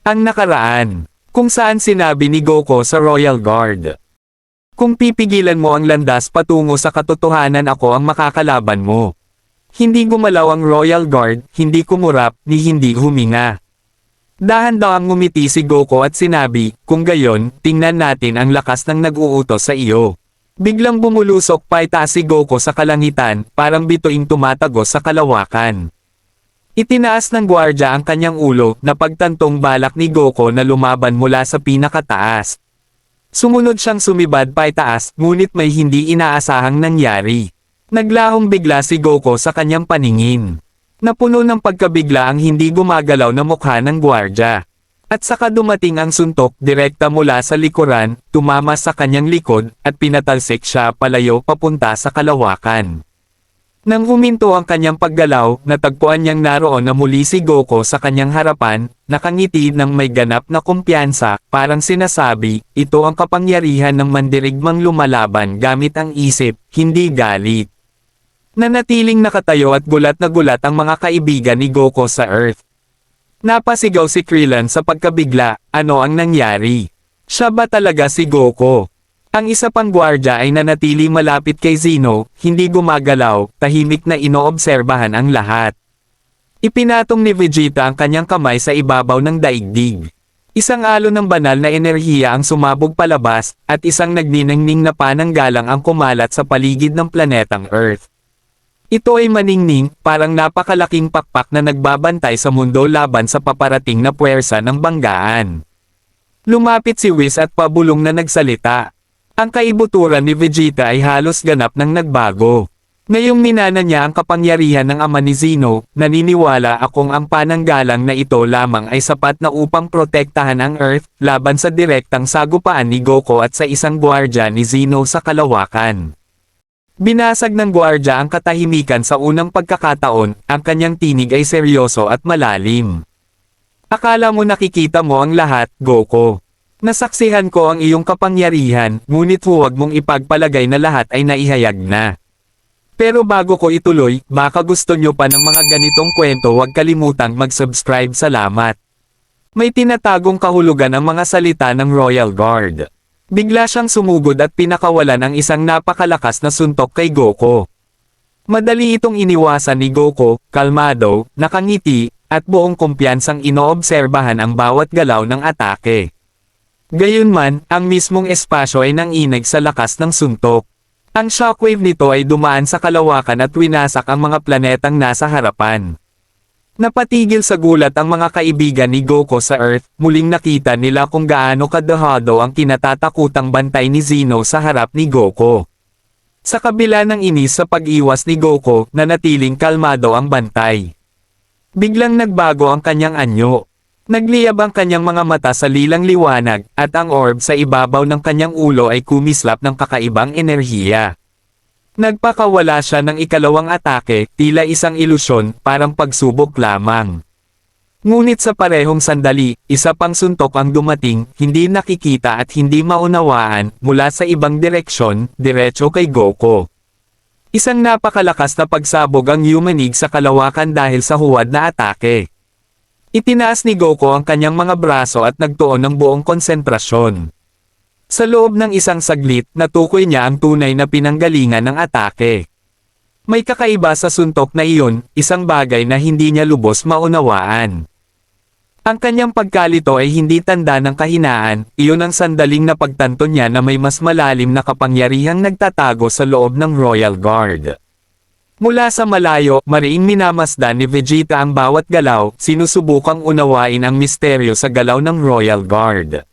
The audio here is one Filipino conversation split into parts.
Ang nakaraan, kung saan sinabi ni Goku sa Royal Guard. Kung pipigilan mo ang landas patungo sa katotohanan, ako ang makakalaban mo. Hindi gumalaw ang Royal Guard, hindi kumurap, ni hindi huminga. Dahan-dahang ngumiti si Goku at sinabi, kung gayon, tingnan natin ang lakas ng nag-uutos sa iyo. Biglang bumulusok paitaas si Goku sa kalangitan, parang bituing tumatagos sa kalawakan. Itinaas ng gwardya ang kanyang ulo, na pagtantong balak ni Goku na lumaban mula sa pinakataas. Sumunod siyang sumibad paitaas, ngunit may hindi inaasahang nangyari. Naglahong bigla si Goku sa kanyang paningin. Napuno ng pagkabigla ang hindi gumagalaw na mukha ng gwardya. At saka dumating ang suntok direkta mula sa likuran, tumama sa kanyang likod, at pinatalsik siya palayo papunta sa kalawakan. Nang huminto ang kanyang paggalaw, natagpuan niyang naroon na muli si Goku sa kanyang harapan, nakangiti ng may ganap na kumpiyansa, parang sinasabi, ito ang kapangyarihan ng mandirigmang lumalaban gamit ang isip, hindi galit. Nanatiling nakatayo at gulat na gulat ang mga kaibigan ni Goku sa Earth. Napasigaw si Krillin sa pagkabigla, ano ang nangyari? Siya ba talaga si Goku? Ang isa pang gwardya ay nanatili malapit kay Zeno, hindi gumagalaw, tahimik na inoobserbahan ang lahat. Ipinatong ni Vegeta ang kanyang kamay sa ibabaw ng daigdig. Isang alon ng banal na enerhiya ang sumabog palabas, at isang nagniningning na pananggalang ang kumalat sa paligid ng planetang Earth. Ito ay maningning, parang napakalaking pakpak na nagbabantay sa mundo laban sa paparating na puwersa ng banggaan. Lumapit si Whis at pabulong na nagsalita. Ang kaibuturan ni Vegeta ay halos ganap ng nagbago. Ngayong minana niya ang kapangyarihan ng ama ni Zeno, naniniwala akong ang pananggalang na ito lamang ay sapat na upang protektahan ang Earth, laban sa direktang sagupaan ni Goku at sa isang gwardya ni Zeno sa kalawakan. Binasag ng gwardya ang katahimikan sa unang pagkakataon, ang kanyang tinig ay seryoso at malalim. Akala mo nakikita mo ang lahat, Goku. Nasaksihan ko ang iyong kapangyarihan, ngunit huwag mong ipagpalagay na lahat ay naihayag na. Pero bago ko ituloy, baka gusto nyo pa ng mga ganitong kwento, huwag kalimutang mag-subscribe. Salamat. May tinatagong kahulugan ang mga salita ng Royal Guard. Bigla siyang sumugod at pinakawalan ang isang napakalakas na suntok kay Goku. Madali itong iniwasan ni Goku, kalmado, nakangiti, at buong kumpiyansang inoobserbahan ang bawat galaw ng atake. Gayunman, ang mismong espasyo ay nanginig sa lakas ng suntok. Ang shockwave nito ay dumaan sa kalawakan at winasak ang mga planetang nasa harapan. Napatigil sa gulat ang mga kaibigan ni Goku sa Earth, muling nakita nila kung gaano kadahado ang kinatatakutang bantay ni Zeno sa harap ni Goku. Sa kabila ng inis sa pag-iwas ni Goku, nanatiling kalmado ang bantay. Biglang nagbago ang kanyang anyo. Nagliyab ang kanyang mga mata sa lilang liwanag, at ang orb sa ibabaw ng kanyang ulo ay kumislap ng kakaibang enerhiya. Nagpakawala siya ng ikalawang atake, tila isang ilusyon, parang pagsubok lamang. Ngunit sa parehong sandali, isa pang suntok ang dumating, hindi nakikita at hindi maunawaan, mula sa ibang direksyon, diretso kay Goku. Isang napakalakas na pagsabog ang yumanig sa kalawakan dahil sa huwad na atake. Itinaas ni Goku ang kanyang mga braso at nagtuon ng buong konsentrasyon. Sa loob ng isang saglit, natukoy niya ang tunay na pinanggalingan ng atake. May kakaiba sa suntok na iyon, isang bagay na hindi niya lubos maunawaan. Ang kanyang pagkalito ay hindi tanda ng kahinaan, iyon ang sandaling napagtanto niya na may mas malalim na kapangyarihang nagtatago sa loob ng Royal Guard. Mula sa malayo, mariing minamasdan ni Vegeta ang bawat galaw, sinusubukang unawain ang misteryo sa galaw ng Royal Guard.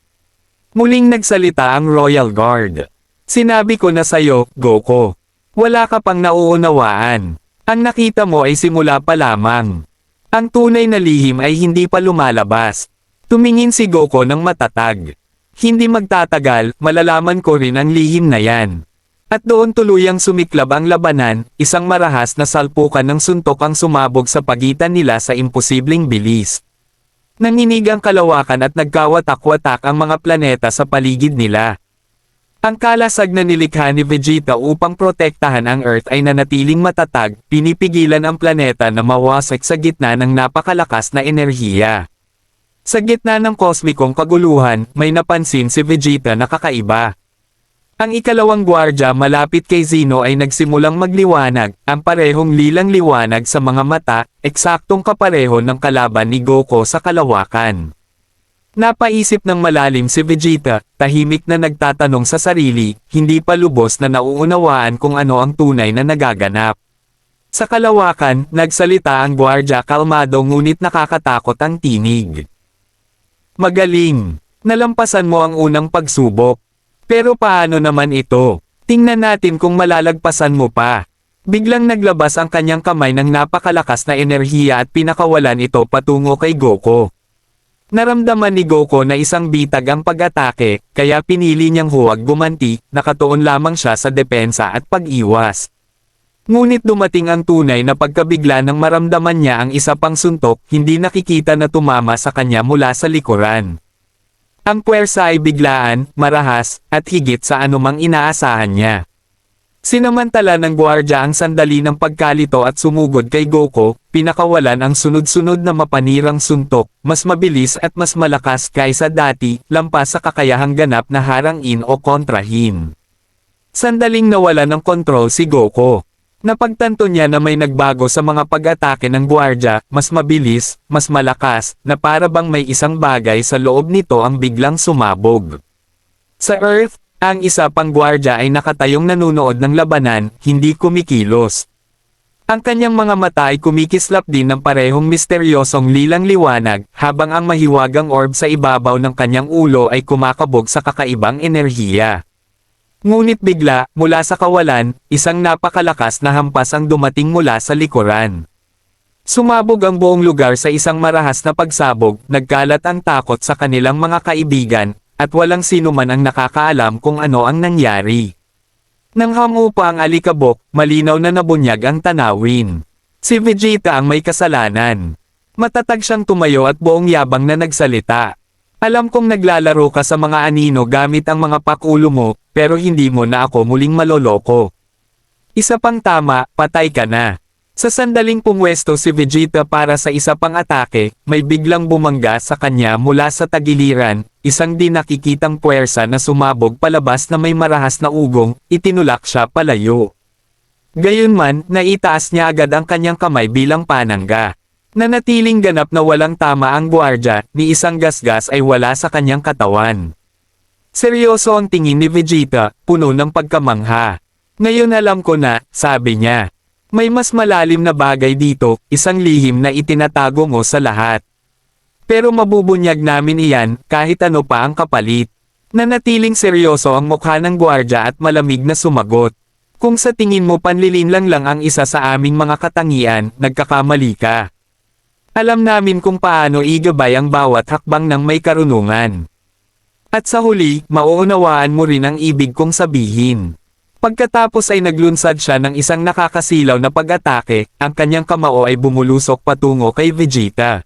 Muling nagsalita ang Royal Guard. Sinabi ko na sayo, Goku. Wala ka pang nauunawaan. Ang nakita mo ay simula pa lamang. Ang tunay na lihim ay hindi pa lumalabas. Tumingin si Goku ng matatag. Hindi magtatagal, malalaman ko rin ang lihim na yan. At doon tuluyang sumiklab ang labanan, isang marahas na salpukan ng suntok ang sumabog sa pagitan nila sa imposibleng bilis. Nanginig ang kalawakan at nagkawatak-watak ang mga planeta sa paligid nila. Ang kalasag na nilikha ni Vegeta upang protektahan ang Earth ay nanatiling matatag, pinipigilan ang planeta na mawasak sa gitna ng napakalakas na enerhiya. Sa gitna ng kosmikong kaguluhan, may napansin si Vegeta na kakaiba. Ang ikalawang gwardya malapit kay Zeno ay nagsimulang magliwanag, ang parehong lilang liwanag sa mga mata, eksaktong kapareho ng kalaban ni Goku sa kalawakan. Napaisip ng malalim si Vegeta, tahimik na nagtatanong sa sarili, hindi pa lubos na nauunawaan kung ano ang tunay na nagaganap. Sa kalawakan, nagsalita ang gwardya kalmado ngunit nakakatakot ang tinig. Magaling! Nalampasan mo ang unang pagsubok. Pero paano naman ito? Tingnan natin kung malalagpasan mo pa. Biglang naglabas ang kanyang kamay ng napakalakas na enerhiya at pinakawalan ito patungo kay Goku. Naramdaman ni Goku na isang bitag ang pag-atake, kaya pinili niyang huwag gumanti, nakatuon lamang siya sa depensa at pag-iwas. Ngunit dumating ang tunay na pagkabigla nang maramdaman niya ang isa pang suntok, hindi nakikita na tumama sa kanya mula sa likuran. Ang puwersa ay biglaan, marahas, at higit sa anumang inaasahan niya. Sinamantala ng gwardya ang sandali ng pagkalito at sumugod kay Goku, pinakawalan ang sunod-sunod na mapanirang suntok, mas mabilis at mas malakas kaysa dati, lampas sa kakayahang ganap na harangin o kontrahin. Sandaling nawala ng kontrol si Goku. Napagtanto niya na may nagbago sa mga pag-atake ng gwardya, mas mabilis, mas malakas, na para bang may isang bagay sa loob nito ang biglang sumabog. Sa Earth, ang isa pang gwardya ay nakatayong nanunood ng labanan, hindi kumikilos. Ang kanyang mga mata ay kumikislap din ng parehong misteryosong lilang liwanag, habang ang mahiwagang orb sa ibabaw ng kanyang ulo ay kumakabog sa kakaibang enerhiya. Ngunit bigla, mula sa kawalan, isang napakalakas na hampas ang dumating mula sa likuran. Sumabog ang buong lugar sa isang marahas na pagsabog, nagkalat ang takot sa kanilang mga kaibigan, at walang sino man ang nakakaalam kung ano ang nangyari. Nang hamupa ang alikabok, malinaw na nabunyag ang tanawin. Si Vegeta ang may kasalanan. Matatag siyang tumayo at buong yabang na nagsalita. Alam kong naglalaro ka sa mga anino gamit ang mga pakulo mo, pero hindi mo na ako muling maloloko. Isa pang tama, patay ka na. Sa sandaling pumwesto si Vegeta para sa isa pang atake, may biglang bumangga sa kanya mula sa tagiliran, isang di nakikitang puwersa na sumabog palabas na may marahas na ugong, itinulak siya palayo. Gayunman, naitaas niya agad ang kanyang kamay bilang panangga. Nanatiling ganap na walang tama ang gwardya, ni isang gasgas ay wala sa kanyang katawan. Seryoso ang tingin ni Vegeta, puno ng pagkamangha. Ngayon alam ko na, sabi niya. May mas malalim na bagay dito, isang lihim na itinatago mo sa lahat. Pero mabubunyag namin iyan, kahit ano pa ang kapalit. Nanatiling seryoso ang mukha ng gwardya at malamig na sumagot. Kung sa tingin mo panlilinlang lang ang isa sa aming mga katangian, nagkakamali ka. Alam namin kung paano igabay ang bawat hakbang ng may karunungan. At sa huli, mauunawaan mo rin ang ibig kong sabihin. Pagkatapos ay naglunsad siya ng isang nakakasilaw na pag-atake, ang kanyang kamao ay bumulusok patungo kay Vegeta.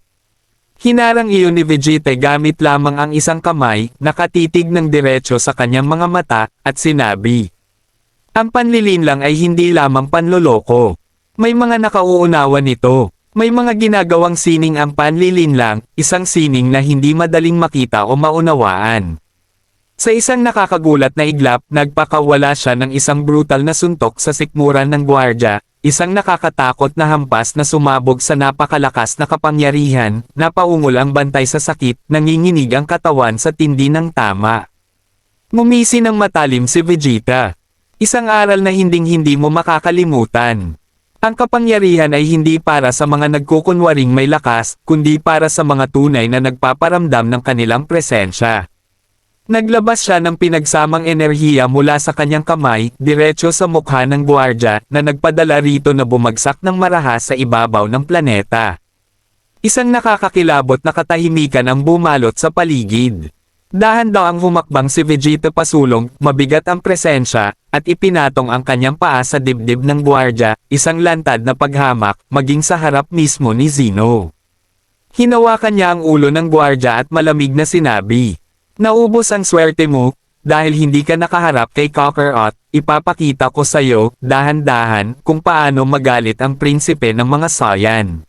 Hinarang iyon ni Vegeta gamit lamang ang isang kamay, nakatitig ng diretso sa kanyang mga mata, at sinabi. Ang panlilinlang ay hindi lamang panloloko. May mga nakauunawa nito. May mga ginagawang sining ang panlilinlang, isang sining na hindi madaling makita o maunawaan. Sa isang nakakagulat na iglap, nagpakawala siya ng isang brutal na suntok sa sikmuran ng gwardya, isang nakakatakot na hampas na sumabog sa napakalakas na kapangyarihan, napaungol ang bantay sa sakit, nanginginig ang katawan sa tindi ng tama. Ngumisi ng matalim si Vegeta. Isang aral na hinding-hindi mo makakalimutan. Ang kapangyarihan ay hindi para sa mga nagkukunwaring may lakas, kundi para sa mga tunay na nagpaparamdam ng kanilang presensya. Naglabas siya ng pinagsamang enerhiya mula sa kanyang kamay, diretso sa mukha ng gwardya, na nagpadala rito na bumagsak ng marahas sa ibabaw ng planeta. Isang nakakakilabot na katahimikan ang bumalot sa paligid. Dahan daw ang humakbang si Vegeta pasulong, mabigat ang presensya, at ipinatong ang kanyang paa sa dibdib ng gwardya, isang lantad na paghamak, maging sa harap mismo ni Zeno. Hinawakan niya ang ulo ng gwardya at malamig na sinabi, naubos ang swerte mo, dahil hindi ka nakaharap kay Kakarot, ipapakita ko sa'yo, dahan-dahan, kung paano magalit ang prinsipe ng mga Saiyan.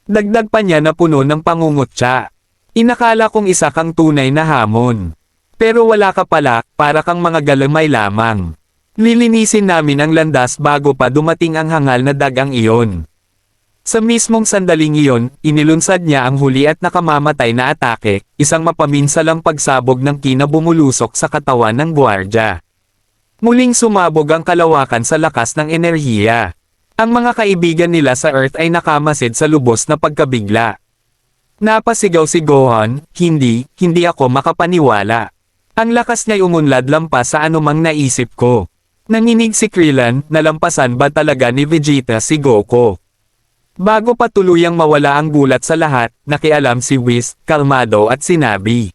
Dagdag pa niya na puno ng pangungutya. Inakala kong isa kang tunay na hamon. Pero wala ka pala, para kang mga galamay lamang. Lilinisin namin ang landas bago pa dumating ang hangal na dagang iyon. Sa mismong sandaling iyon, inilunsad niya ang huli at nakamamatay na atake, isang mapaminsalang pagsabog ng kinabumulusok sa katawan ng gwardiya. Muling sumabog ang kalawakan sa lakas ng enerhiya. Ang mga kaibigan nila sa Earth ay nakamasid sa lubos na pagkabigla. Napasigaw si Gohan, hindi ako makapaniwala. Ang lakas niya'y umunlad lampas sa anumang naisip ko. Nanginig si Krillin, nalampasan ba talaga ni Vegeta si Goku? Bago pa tuluyang mawala ang gulat sa lahat, nakialam si Whis, kalmado at sinabi.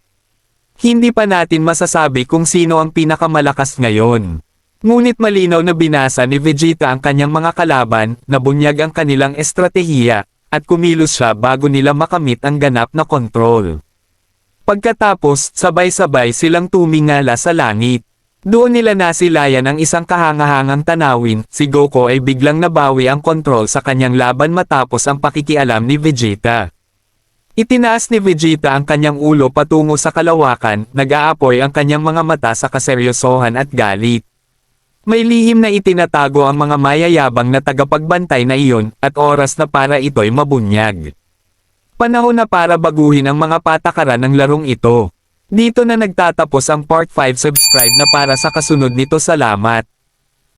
Hindi pa natin masasabi kung sino ang pinakamalakas ngayon. Ngunit malinaw na binasa ni Vegeta ang kanyang mga kalaban, nabunyag ang kanilang estratehiya, at kumilos siya bago nila makamit ang ganap na kontrol. Pagkatapos, sabay-sabay silang tumingala sa langit. Doon nila nasilayan ang isang kahangahangang tanawin, si Goku ay biglang nabawi ang kontrol sa kanyang laban matapos ang pakikialam ni Vegeta. Itinaas ni Vegeta ang kanyang ulo patungo sa kalawakan, nag-aapoy ang kanyang mga mata sa kaseryosohan at galit. May lihim na itinatago ang mga mayayabang na tagapagbantay na iyon, at oras na para ito'y mabunyag. Panahon na para baguhin ang mga patakaran ng larong ito. Dito na nagtatapos ang Part 5. Subscribe na para sa kasunod nito. Salamat.